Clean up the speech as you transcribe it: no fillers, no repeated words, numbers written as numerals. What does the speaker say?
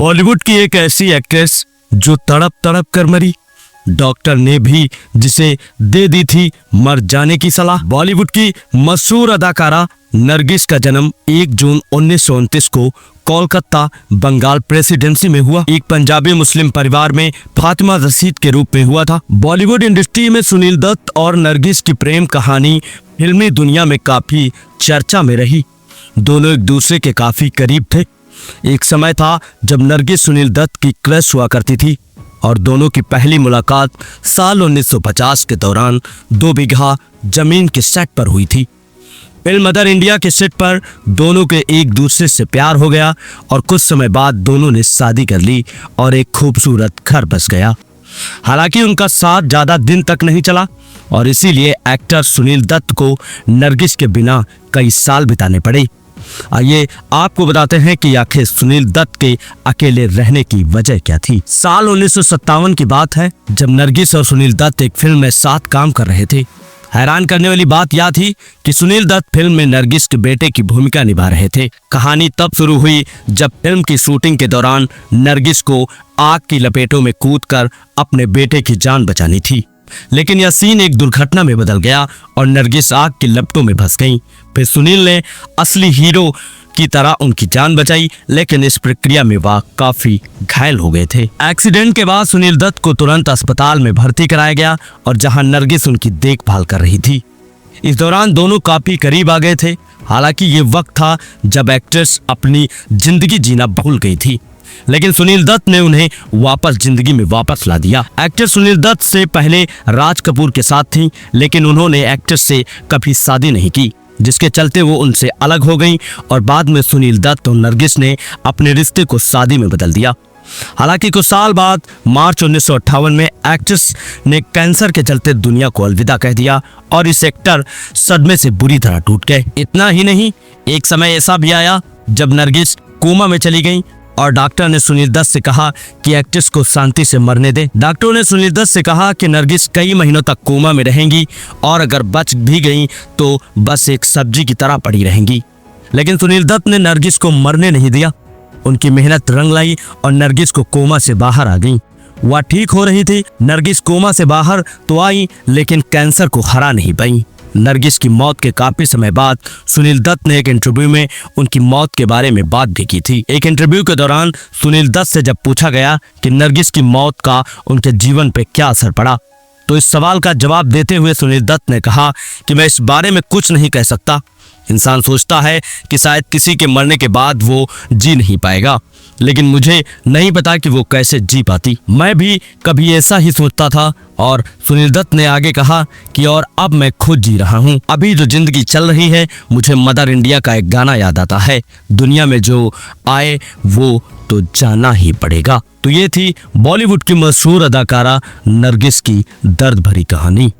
बॉलीवुड की एक ऐसी एक्ट्रेस जो तड़प तड़प कर मरी, डॉक्टर ने भी जिसे दे दी थी मर जाने की सलाह। बॉलीवुड की मशहूर अदाकारा नरगिस का जन्म 1 जून 1929 को कोलकाता बंगाल प्रेसिडेंसी में हुआ। एक पंजाबी मुस्लिम परिवार में फातिमा रशीद के रूप में हुआ था। बॉलीवुड इंडस्ट्री में सुनील दत्त और नरगिस की प्रेम कहानी फिल्मी दुनिया में काफी चर्चा में रही। दोनों एक दूसरे के काफी करीब थे। एक समय था जब नरगिस सुनील दत्त की क्रश हुआ करती थी और दोनों की पहली मुलाकात साल 1950 के दौरान 2 बीघा जमीन के सेट पर हुई थी। फिल्म मदर इंडिया के सेट पर दोनों के एक दूसरे से प्यार हो गया और कुछ समय बाद दोनों ने शादी कर ली और एक खूबसूरत घर बस गया। हालांकि उनका साथ ज्यादा दिन तक नहीं चला और इसीलिए एक्टर सुनील दत्त को नरगिस के बिना कई साल बिताने पड़े। आइए आपको बताते हैं कि आखिर सुनील दत्त के अकेले रहने की वजह क्या थी। साल 1957 की बात है जब नरगिस और सुनील दत्त एक फिल्म में साथ काम कर रहे थे। हैरान करने वाली बात यह थी कि सुनील दत्त फिल्म में नरगिस के बेटे की भूमिका निभा रहे थे। कहानी तब शुरू हुई जब फिल्म की शूटिंग के दौरान नरगिस को आग की लपेटों में कूदकर अपने बेटे की जान बचानी थी, लेकिन यह सीन एक दुर्घटना में बदल गया और नरगिस आग की लपटों में फंस गईं। फिर सुनील ने असली हीरो की तरह उनकी जान बचाई, लेकिन इस प्रक्रिया में वह काफी घायल हो गए थे। एक्सीडेंट के बाद सुनील दत्त को तुरंत अस्पताल में भर्ती कराया गया और जहां नरगिस उनकी देखभाल कर रही थी। इस दौरान दोनों काफी करीब आ गए थे। हालांकि ये वक्त था जब एक्ट्रेस अपनी जिंदगी जीना भूल गई थी, लेकिन सुनील दत्त ने उन्हें वापस जिंदगी में वापस ला दिया। एक्टर सुनील दत्त से पहले राज कपूर के साथ थी, लेकिन उन्होंने एक्ट्रेस से कभी शादी नहीं की, जिसके चलते वो उनसे अलग हो गईं और बाद में सुनील दत्त और नरगिस ने अपने रिश्ते को शादी में बदल दिया। हालांकि कुछ साल बाद मार्च 1958 में एक्ट्रेस ने कैंसर के चलते दुनिया को अलविदा कह दिया और इस एक्टर सदमे से बुरी तरह टूट गए। इतना ही नहीं, एक समय ऐसा भी आया जब नरगिस कोमा में चली गई और डॉक्टर ने सुनील दत्त से कहा कि एक्ट्रेस को शांति से मरने दे। डॉक्टरों ने सुनील दत्त से कहा कि नरगिस कई महीनों तक कोमा में रहेंगी और अगर बच भी गई तो बस एक सब्जी की तरह पड़ी रहेंगी। लेकिन सुनील दत्त ने नरगिस को मरने नहीं दिया। उनकी मेहनत रंग लाई और नरगिस को कोमा से बाहर आ गई। वह ठीक हो रही थी। नरगिस कोमा से बाहर तो आई, लेकिन कैंसर को हरा नहीं पाई। नरगिस की मौत के काफी समय बाद सुनील दत्त ने एक इंटरव्यू में उनकी मौत के बारे में बात भी की थी। एक इंटरव्यू के दौरान सुनील दत्त से जब पूछा गया कि नरगिस की मौत का उनके जीवन पर क्या असर पड़ा, तो इस सवाल का जवाब देते हुए सुनील दत्त ने कहा कि मैं इस बारे में कुछ नहीं कह सकता। इंसान सोचता है कि शायद किसी के मरने के बाद वो जी नहीं पाएगा, लेकिन मुझे नहीं पता कि वो कैसे जी पाती। मैं भी कभी ऐसा ही सोचता था। और सुनील दत्त ने आगे कहा कि और अब मैं खुद जी रहा हूँ। अभी जो जिंदगी चल रही है, मुझे मदर इंडिया का एक गाना याद आता है, दुनिया में जो आए वो तो जाना ही पड़ेगा। तो ये थी बॉलीवुड की मशहूर अदाकारा नरगिस की दर्द भरी कहानी।